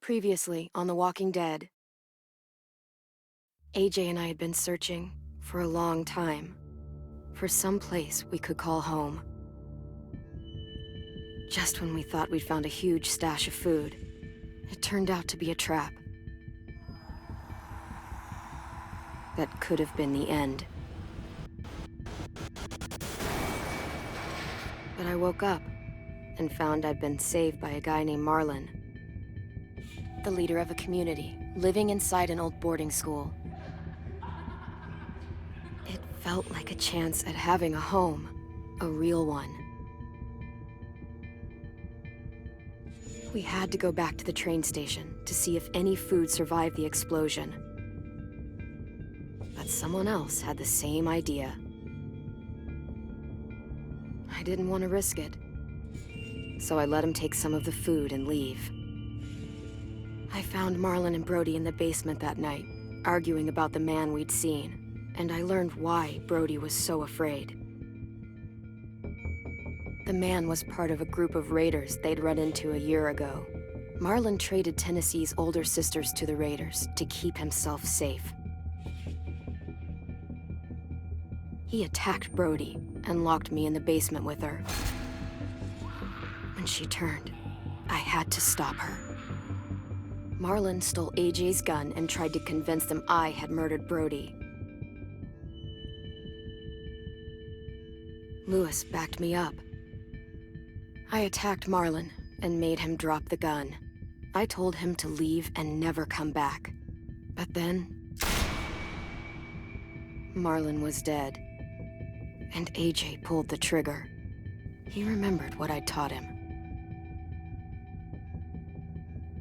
Previously on The Walking Dead, AJ and I had been searching for a long time for some place we could call home. Just when we thought we'd found a huge stash of food, it turned out to be a trap. That could have been the end. But I woke up and found I'd been saved by a guy named Marlon, the leader of a community living inside an old boarding school. It felt like a chance at having a home, a real one. We had to go back to the train station to see if any food survived the explosion. But someone else had the same idea. I didn't want to risk it, so I let him take some of the food and leave. I found Marlon and Brody in the basement that night, arguing about the man we'd seen, and I learned why Brody was so afraid. The man was part of a group of raiders they'd run into a year ago. Marlon traded Tennessee's older sisters to the raiders to keep himself safe. He attacked Brody and locked me in the basement with her. When she turned, I had to stop her. Marlon stole AJ's gun and tried to convince them I had murdered Brody. Lewis backed me up. I attacked Marlon and made him drop the gun. I told him to leave and never come back. But then, Marlon was dead, and AJ pulled the trigger. He remembered what I'd taught him.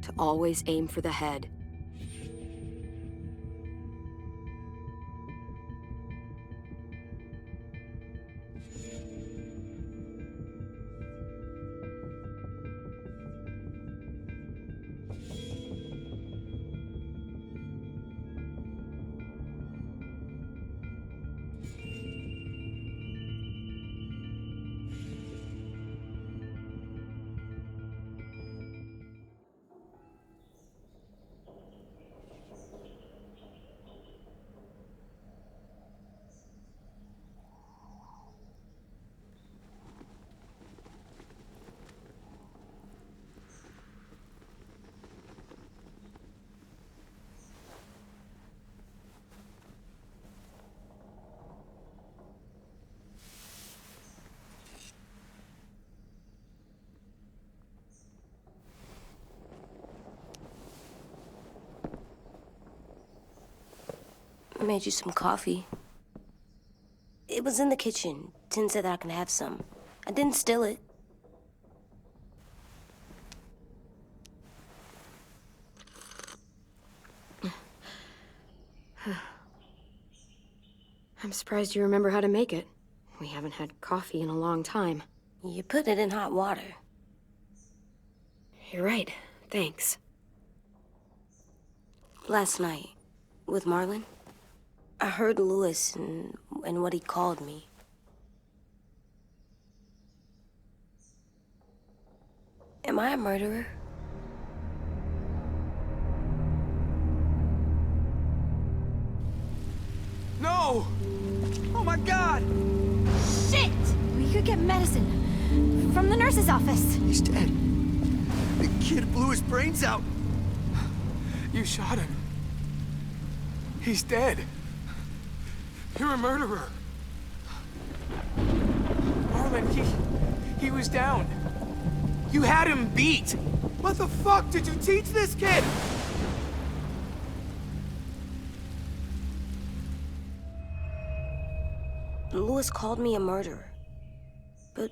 To always aim for the head. I made you some coffee. It was in the kitchen. Tin said that I can have some. I didn't steal it. I'm surprised you remember how to make it. We haven't had coffee in a long time. You put it in hot water. You're right. Thanks. Last night, with Marlon, I heard Lewis and what he called me. Am I a murderer? No! Oh my God! Shit! We could get medicine from the nurse's office. He's dead. The kid blew his brains out. You shot him. He's dead. You're a murderer. Marlon, he was down. You had him beat. What the fuck did you teach this kid? Lewis called me a murderer. But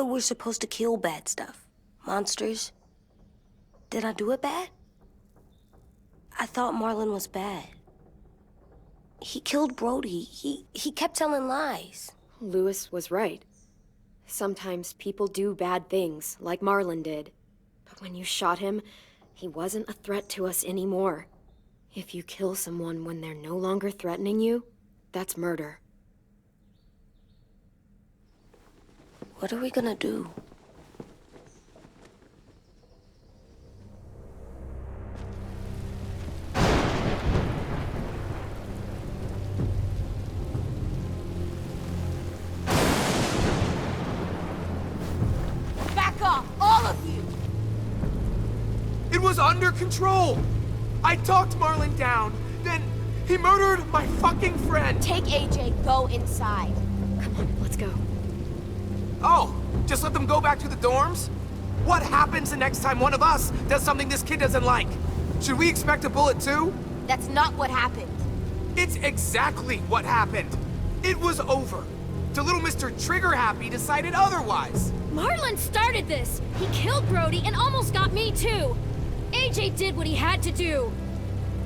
we're supposed to kill bad stuff. Monsters. Did I do it bad? I thought Marlon was bad. He killed Brody. He kept telling lies. Lewis was right. Sometimes people do bad things, like Marlon did. But when you shot him, he wasn't a threat to us anymore. If you kill someone when they're no longer threatening you, that's murder. What are we gonna do? was under control. I talked Marlon down, then he murdered my fucking friend. Take AJ, go inside. Come on, let's go. Oh, just let them go back to the dorms? What happens the next time one of us does something this kid doesn't like? Should we expect a bullet too? That's not what happened. It's exactly what happened. It was over. Till little Mr. Trigger Happy decided otherwise. Marlon started this! He killed Brody and almost got me too! AJ did what he had to do!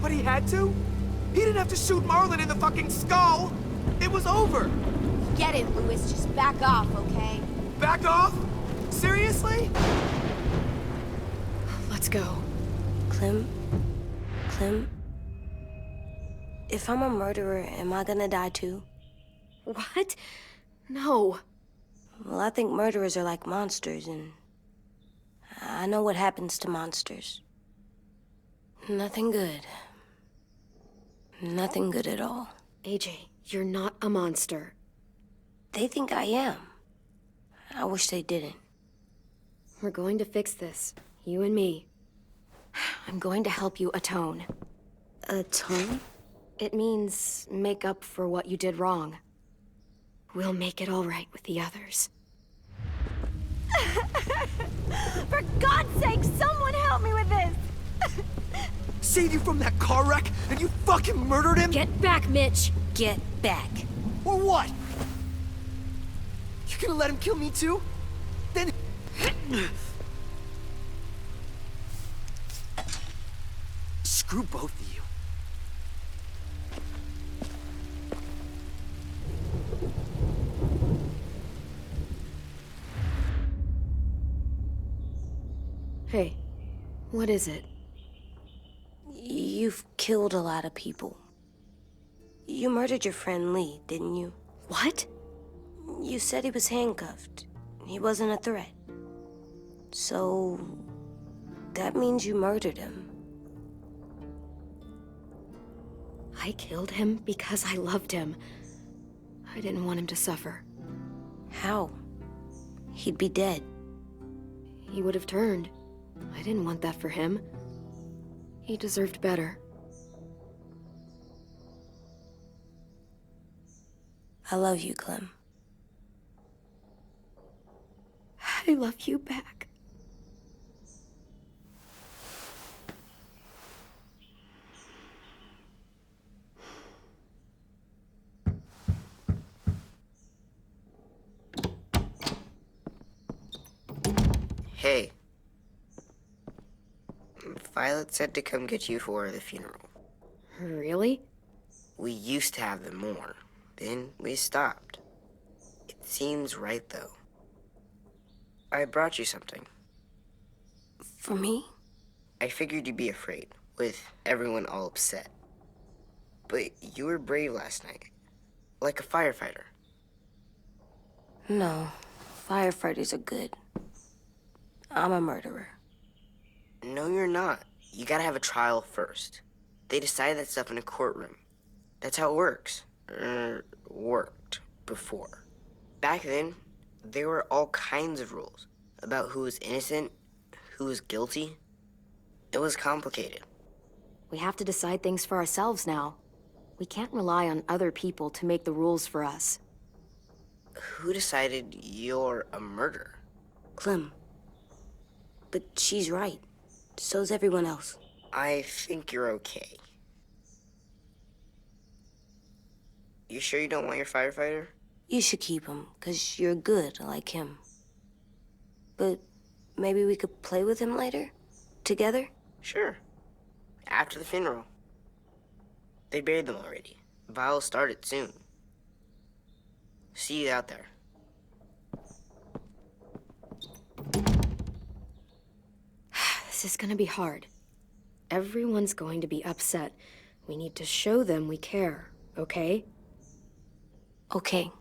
But he had to? He didn't have to shoot Marlon in the fucking skull. It was over. Get it, Louis. Just back off, okay? Back off? Seriously? Let's go. Clem? If I'm a murderer, am I gonna die too? What? No. Well, I think murderers are like monsters, and I know what happens to monsters. Nothing good. Nothing good at all. AJ, you're not a monster. They think I am. I wish they didn't. We're going to fix this. You and me. I'm going to help you atone. Atone? It means make up for what you did wrong. We'll make it all right with the others. For God's sake, someone help me with this! Saved you from that car wreck, and you fucking murdered him? Get back, Mitch! Get back. Or what? You gonna let him kill me too? Then... Screw both of you. Hey, what is it? You've killed a lot of people. You murdered your friend Lee, didn't you? What? You said he was handcuffed. He wasn't a threat. So... that means you murdered him. I killed him because I loved him. I didn't want him to suffer. How? He'd be dead. He would have turned. I didn't want that for him. He deserved better. I love you, Clem. I love you back. Hey. Violet said to come get you for the funeral. Really? We used to have them more. Then we stopped. It seems right, though. I brought you something. For me? I figured you'd be afraid, with everyone all upset. But you were brave last night. Like a firefighter. No. Firefighters are good. I'm a murderer. No, you're not. You gotta have a trial first. They decide that stuff in a courtroom. That's how it works. Worked before. Back then, there were all kinds of rules about who was innocent, who was guilty. It was complicated. We have to decide things for ourselves now. We can't rely on other people to make the rules for us. Who decided you're a murderer? Clem. But she's right. So's everyone else. I think you're okay. You sure you don't want your firefighter? You should keep him, 'cause you're good like him. But maybe we could play with him later? Together? Sure. After the funeral. They buried them already. Vile started soon. See you out there. This is gonna be hard. Everyone's going to be upset. We need to show them we care, okay? Okay.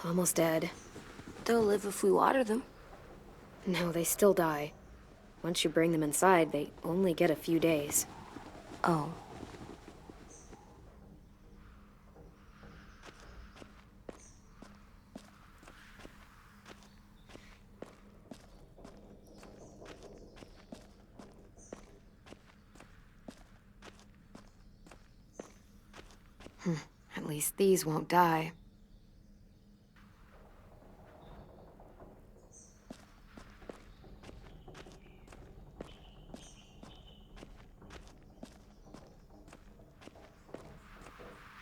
Almost dead. They'll live if we water them. No, they still die. once you bring them inside, they only get a few days. Oh. At least these won't die.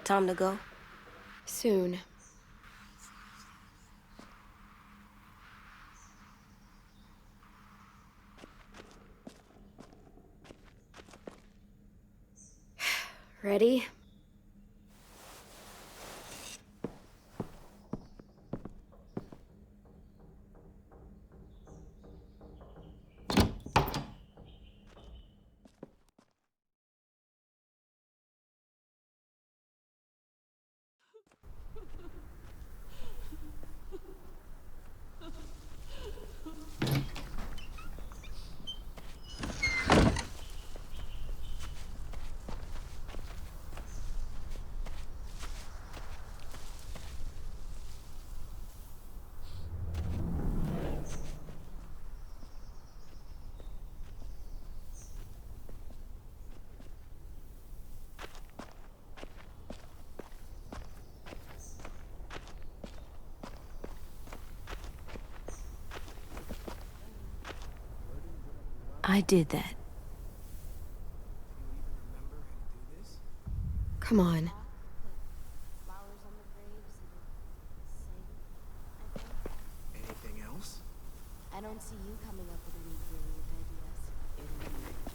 Time to go? Soon. Ready? I did that. Come on. Anything else? I don't see you coming up with any brilliant ideas.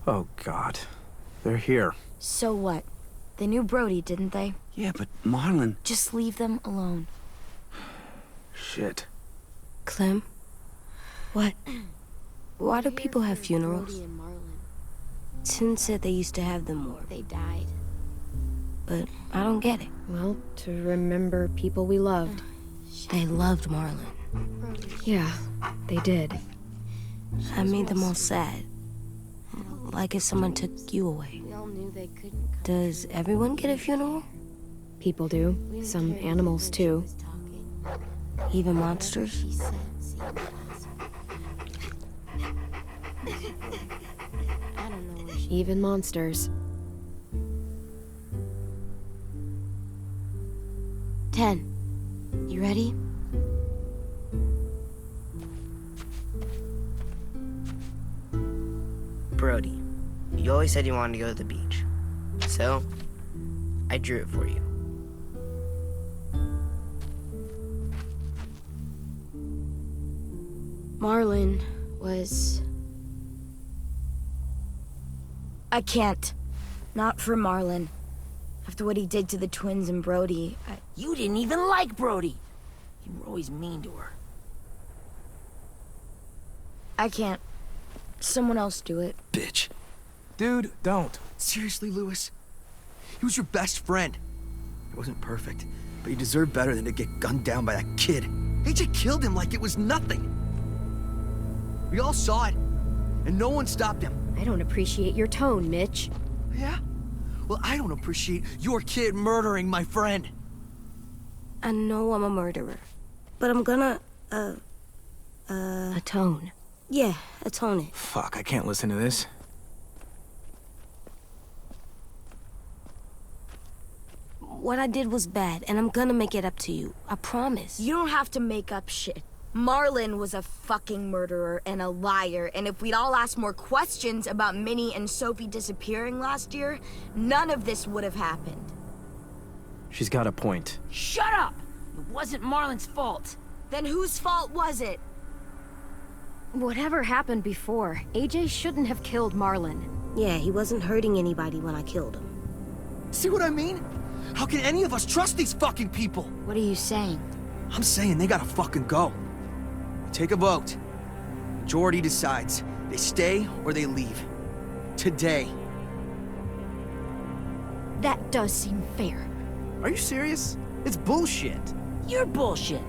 Oh, God. They're here. So what? They knew Brody, didn't they? Yeah, but Marlon... Just leave them alone. Shit. Clem? What? Why do people have funerals? Brody and Marlon. Sin said they used to have them more, They died. but I don't get it. Well, to remember people we loved. They loved Marlon. Yeah, they did. I made them all sad. Like if someone took you away. We all knew they couldn't come. Does everyone get a funeral? People do. Some animals, too. Even monsters? She said, see what I don't know where she... Even monsters. 10. You ready? Brody, you always said you wanted to go to the beach. So, I drew it for you. Marlon was... I can't. Not for Marlon. After what he did to the twins and Brody, You didn't even like Brody. You were always mean to her. I can't. Someone else do it. Bitch. Dude, don't. Seriously, Lewis? He was your best friend. He wasn't perfect, but he deserved better than to get gunned down by that kid. AJ killed him like it was nothing. We all saw it, and no one stopped him. I don't appreciate your tone, Mitch. Yeah? Well, I don't appreciate your kid murdering my friend. I know I'm a murderer, but I'm gonna, Atone. yeah, atone it. Fuck, I can't listen to this. What I did was bad, and I'm gonna make it up to you. I promise. You don't have to make up shit. Marlon was a fucking murderer and a liar, and if we'd all asked more questions about Minnie and Sophie disappearing last year, none of this would have happened. She's got a point. Shut up! It wasn't Marlon's fault. Then whose fault was it? Whatever happened before, AJ shouldn't have killed Marlon. Yeah, he wasn't hurting anybody when I killed him. See what I mean? How can any of us trust these fucking people? What are you saying? I'm saying they gotta fucking go. Take a vote. Majority decides. They stay or they leave. Today. That does seem fair. Are you serious? It's bullshit. You're bullshit.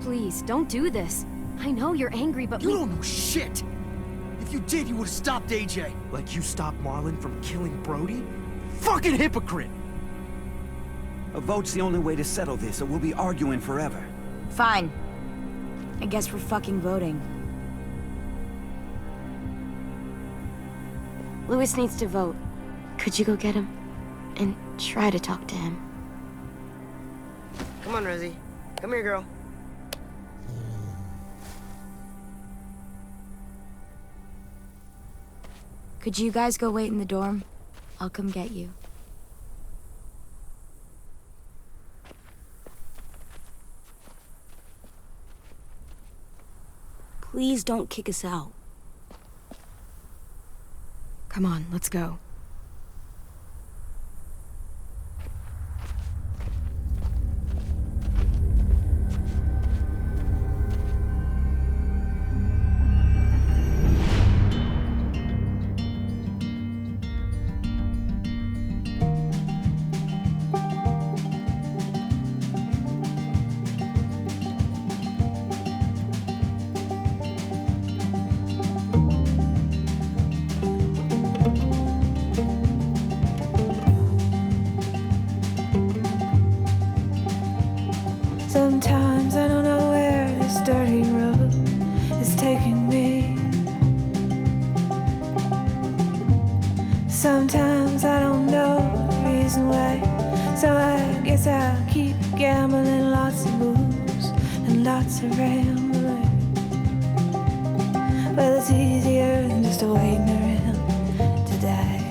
Please, don't do this. I know you're angry, but You don't know shit! If you did, you would've stopped AJ. Like you stopped Marlon from killing Brody? Fucking hypocrite! A vote's the only way to settle this, or we'll be arguing forever. Fine. I guess we're fucking voting. Lewis needs to vote. Could you go get him? And try to talk to him. Come on, Rosie. Come here, girl. Could you guys go wait in the dorm? I'll come get you. Please don't kick us out. Come on, let's go. Sometimes I don't know where this dirty road is taking me. Sometimes I don't know the reason why. So I guess I'll keep gambling, lots of moves and lots of rambling. Well, it's easier than just waiting around to die.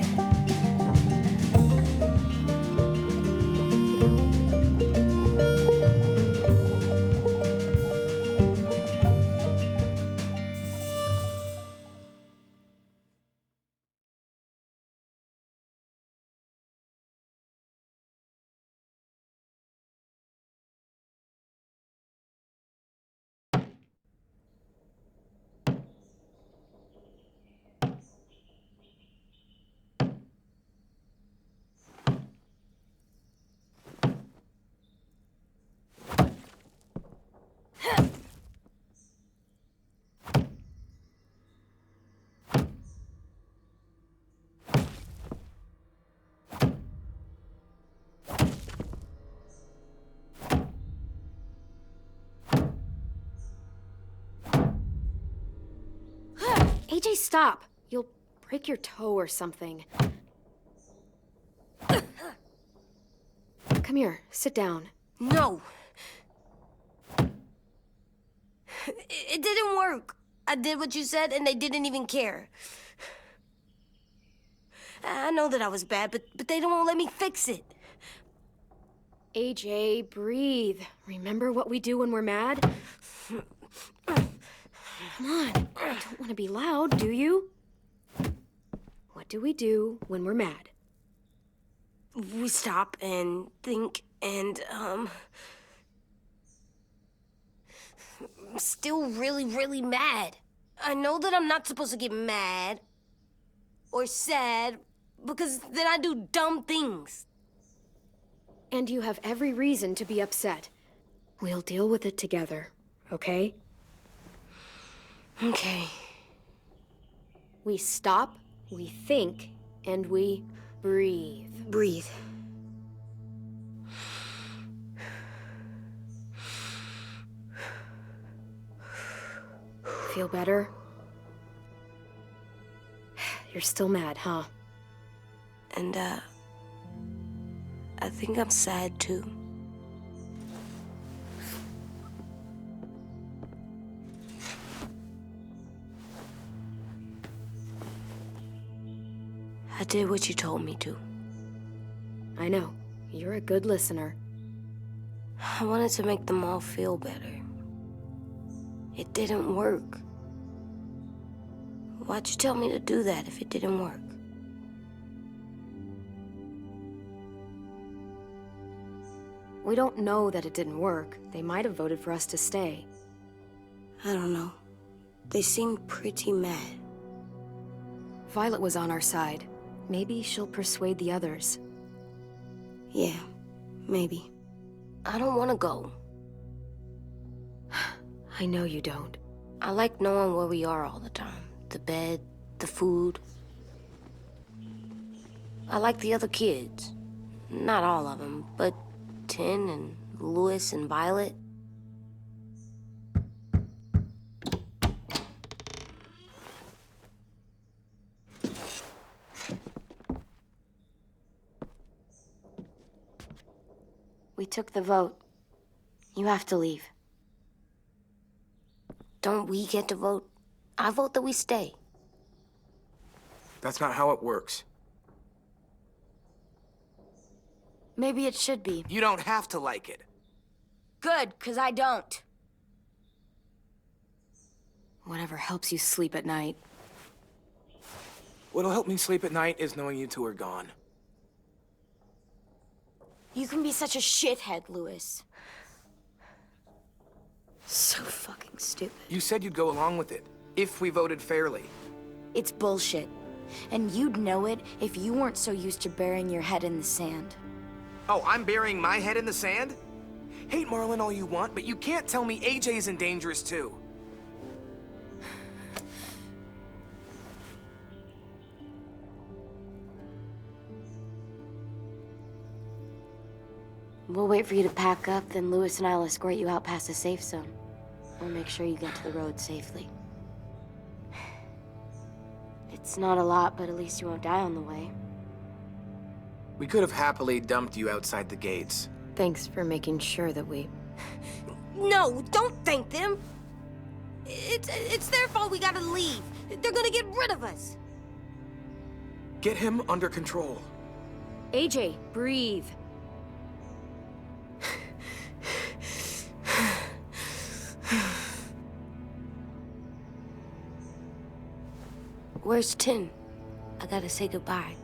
AJ, stop! You'll break your toe or something. Come here, sit down. No. It didn't work. I did what you said, and they didn't even care. I know that I was bad, but they don't let me fix it. AJ, breathe. Remember what we do when we're mad? Come on. You don't want to be loud, do you? What do we do when we're mad? We stop and think and, I'm still really, really mad. I know that I'm not supposed to get mad or sad because then I do dumb things. And you have every reason to be upset. We'll deal with it together, okay? Okay. We stop, we think, and we breathe. Breathe. Feel better? You're still mad, huh? And, I think I'm sad too. I did what you told me to. I know. You're a good listener. I wanted to make them all feel better. It didn't work. Why'd you tell me to do that if it didn't work? We don't know that it didn't work. They might have voted for us to stay. I don't know. They seemed pretty mad. Violet was on our side. Maybe she'll persuade the others. Yeah, maybe. I don't want to go. I know you don't. I like knowing where we are all the time. The bed, the food. I like the other kids. Not all of them, but Tin and Louis and Violet. We took the vote. You have to leave. Don't we get to vote? I vote that we stay. That's not how it works. Maybe it should be. You don't have to like it. Good, 'cause I don't. Whatever helps you sleep at night. What'll help me sleep at night is knowing you two are gone. You can be such a shithead, Louis. So fucking stupid. You said you'd go along with it, if we voted fairly. It's bullshit. And you'd know it if you weren't so used to burying your head in the sand. Oh, I'm burying my head in the sand? Hate Marlon all you want, but you can't tell me AJ's in dangerous too. We'll wait for you to pack up, then Louis and I'll escort you out past the safe zone. We'll make sure you get to the road safely. It's not a lot, but at least you won't die on the way. We could have happily dumped you outside the gates. Thanks for making sure that we... No, don't thank them. It's their fault we gotta leave. They're gonna get rid of us. Get him under control. AJ, breathe. Where's Tin? I gotta say goodbye.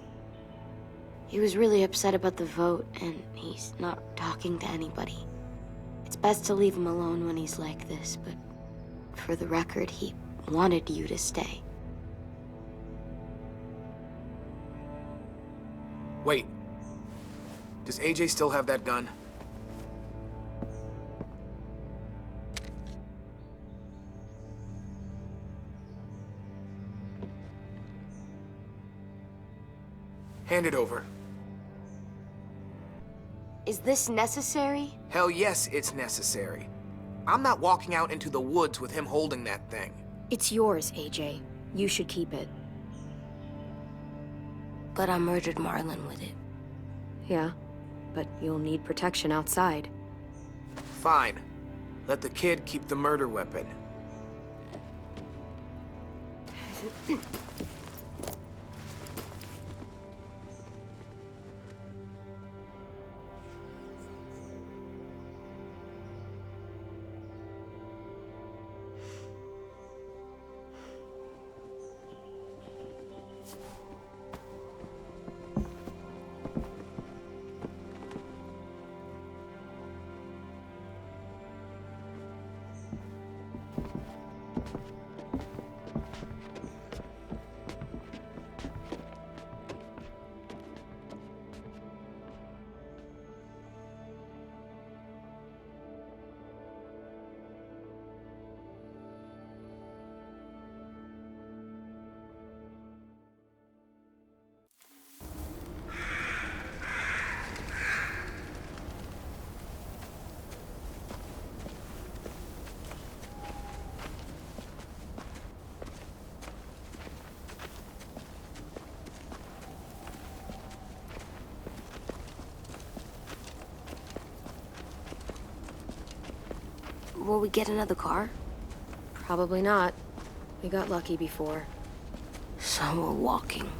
He was really upset about the vote, and he's not talking to anybody. It's best to leave him alone when he's like this, but for the record, he wanted you to stay. Wait. Does AJ still have that gun? Hand it over. Is this necessary? Hell yes, it's necessary. I'm not walking out into the woods with him holding that thing. It's yours, AJ. You should keep it. But I murdered Marlon with it. Yeah, but you'll need protection outside. Fine. Let the kid keep the murder weapon. Will we get another car? Probably not. We got lucky before. So we're walking.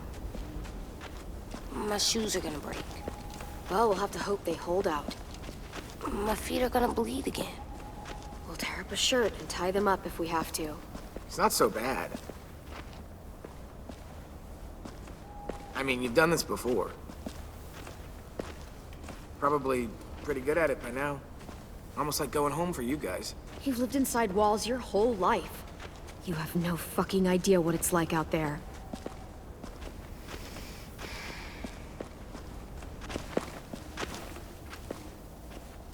My shoes are gonna break. Well, we'll have to hope they hold out. My feet are gonna bleed again. We'll tear up a shirt and tie them up if we have to. It's not so bad. I mean, you've done this before. Probably pretty good at it by now. Almost like going home for you guys. You've lived inside walls your whole life. You have no fucking idea what it's like out there.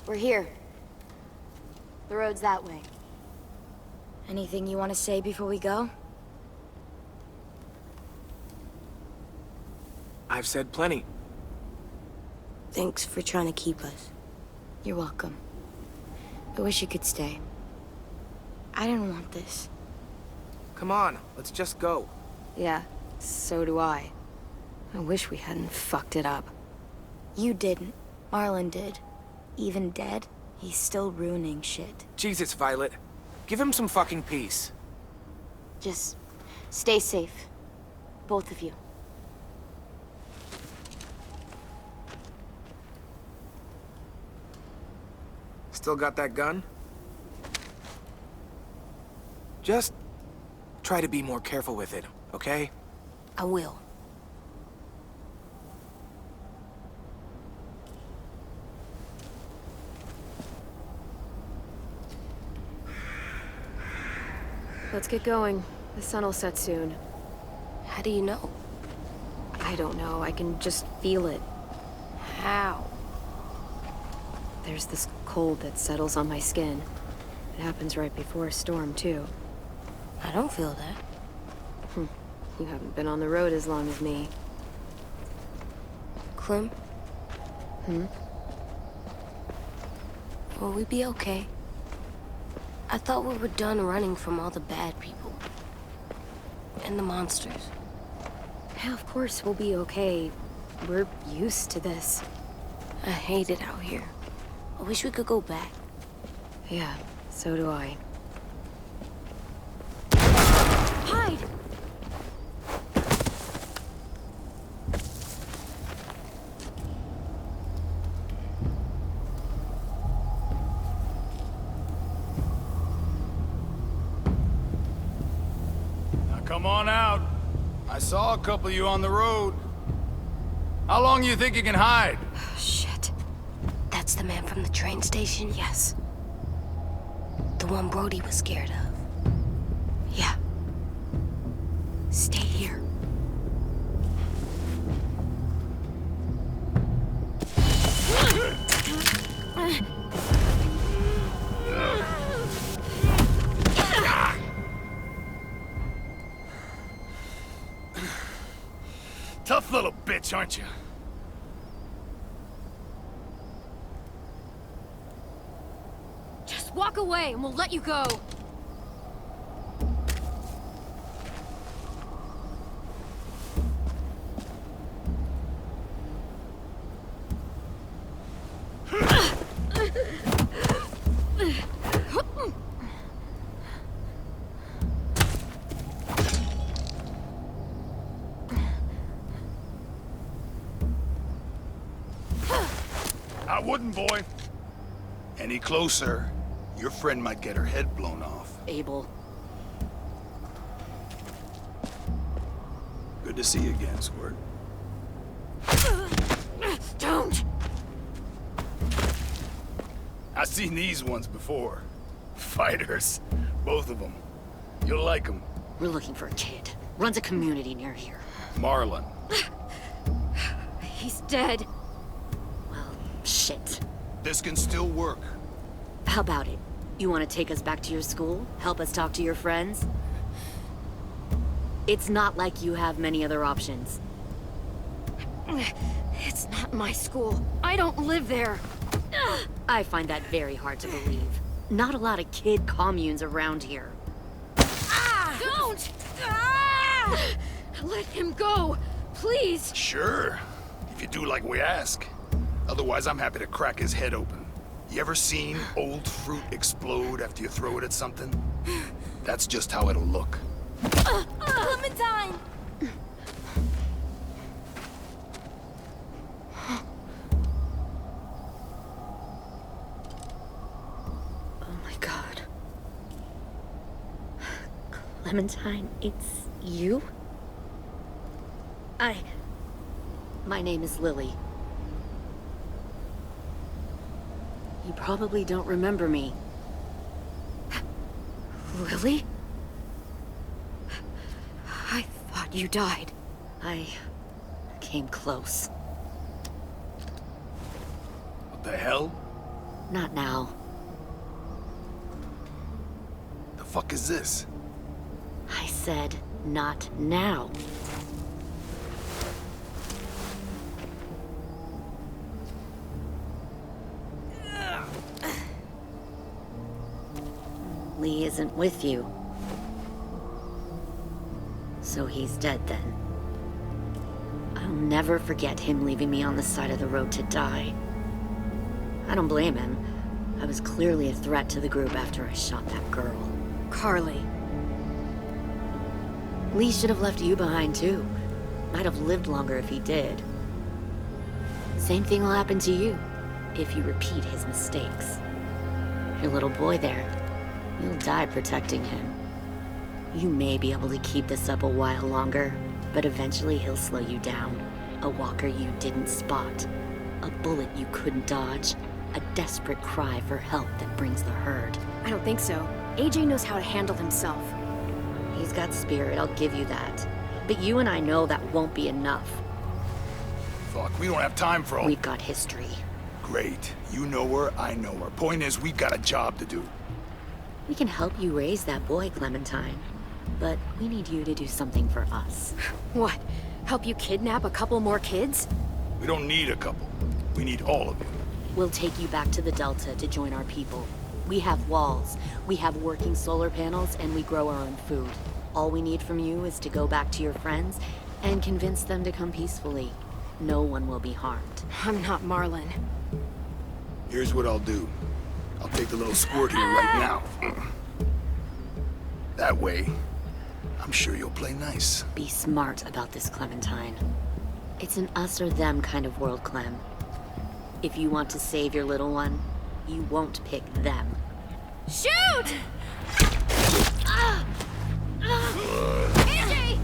We're here. The road's that way. Anything you want to say before we go? I've said plenty. Thanks for trying to keep us. You're welcome. I wish you could stay. I didn't want this. Come on, let's just go. Yeah, so do I. I wish we hadn't fucked it up. You didn't. Marlon did. Even dead, he's still ruining shit. Jesus, Violet. Give him some fucking peace. Just stay safe. Both of you. Still got that gun? Just try to be more careful with it, okay? I will. Let's get going. The sun will set soon. How do you know? I don't know. I can just feel it. How? There's this cold that settles on my skin. It happens right before a storm, too. I don't feel that. You haven't been on the road as long as me. Clem? Hmm? Will we be okay? I thought we were done running from all the bad people. And the monsters. Yeah, of course we'll be okay. We're used to this. I hate it out here. I wish we could go back. Yeah, so do I. Hide! Now come on out. I saw a couple of you on the road. How long you think you can hide? Shit. That's the man from the train station? Yes. The one Brody was scared of. Yeah. Stay here. Tough little bitch, aren't you? Just walk away and we'll let you go. I wouldn't, boy. Any closer, your friend might get her head blown off. Abel. Good to see you again, Squirt. Don't! I've seen these ones before. Fighters, both of them. You'll like him. We're looking for a kid. Runs a community near here. Marlon. He's dead. Well, shit. This can still work. How about it? You want to take us back to your school? Help us talk to your friends? It's not like you have many other options. It's not my school. I don't live there. I find that very hard to believe. Not a lot of kid communes around here. Don't! Let him go, please. Sure. If you do like we ask. Otherwise, I'm happy to crack his head open. You ever seen old fruit explode after you throw it at something? That's just how it'll look. Clementine! Oh my god. Clementine, it's you? My name is Lily. You probably don't remember me. Lily? I thought you died. I came close. What the hell? Not now. The fuck is this? I said, not now. Lee isn't with you. So he's dead then. I'll never forget him leaving me on the side of the road to die. I don't blame him. I was clearly a threat to the group after I shot that girl. Carly. Lee should have left you behind too. Might have lived longer if he did. Same thing will happen to you, if you repeat his mistakes. Your little boy there, you'll die protecting him. You may be able to keep this up a while longer, but eventually he'll slow you down. A walker you didn't spot. A bullet you couldn't dodge. A desperate cry for help that brings the herd. I don't think so. AJ knows how to handle himself. He's got spirit, I'll give you that. But you and I know that won't be enough. Fuck, we don't have time for all... We've got history. Great. You know her, I know her. Point is, we've got a job to do. We can help you raise that boy, Clementine. But we need you to do something for us. What? Help you kidnap a couple more kids? We don't need a couple. We need all of you. We'll take you back to the Delta to join our people. We have walls, we have working solar panels, and we grow our own food. All we need from you is to go back to your friends and convince them to come peacefully. No one will be harmed. I'm not Marlon. Here's what I'll do. I'll take the little squirt here right now. That way, I'm sure you'll play nice. Be smart about this, Clementine. It's an us or them kind of world, Clem. If you want to save your little one, you won't pick them. Shoot! AJ!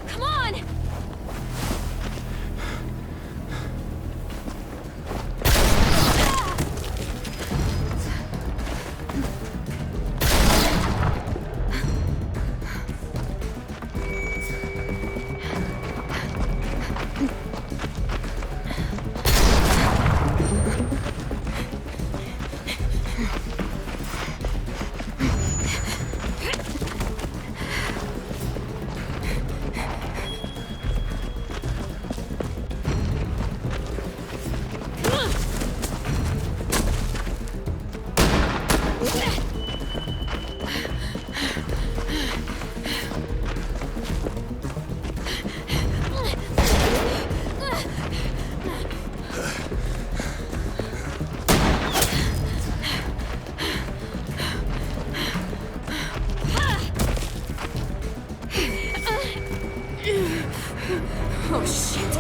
Come on! Oh, shit.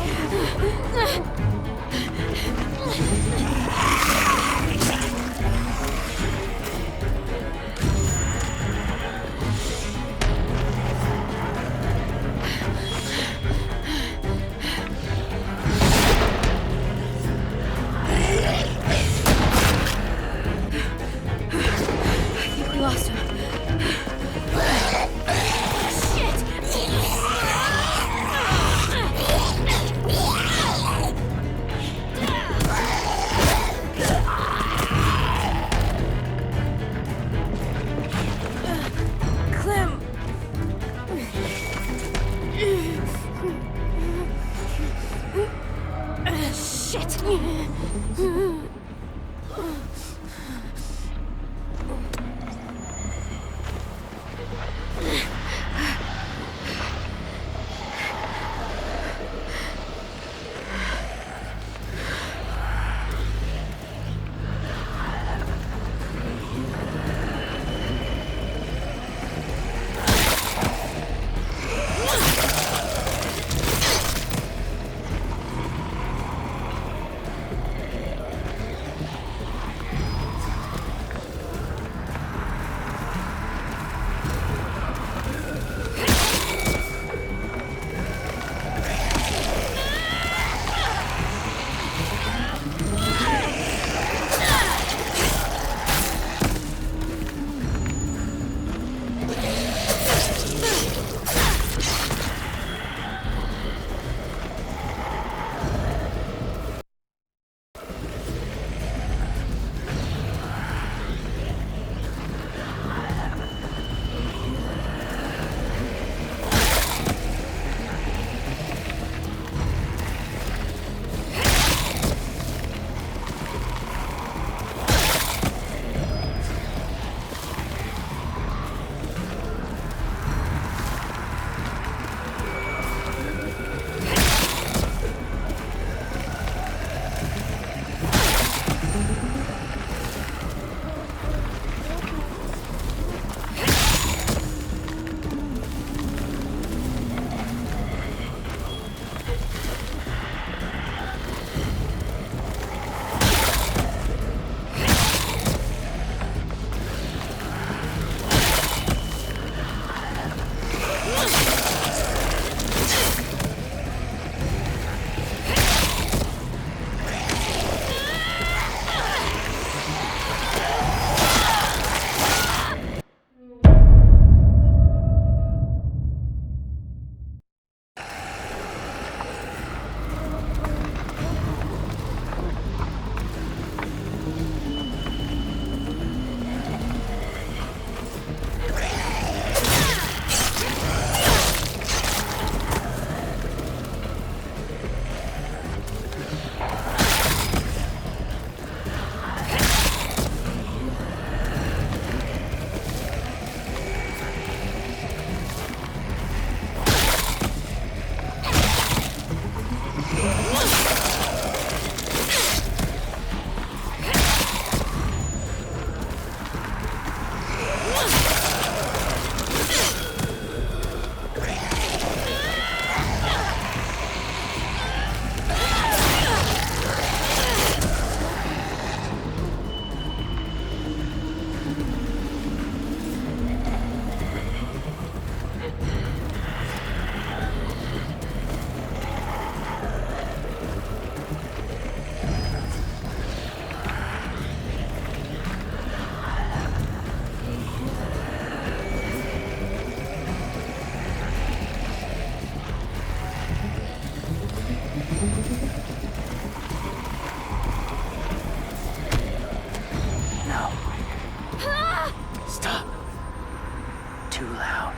too loud.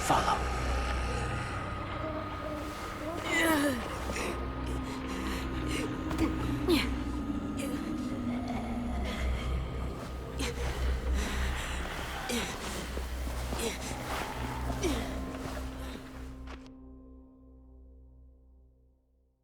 Follow. Yeah.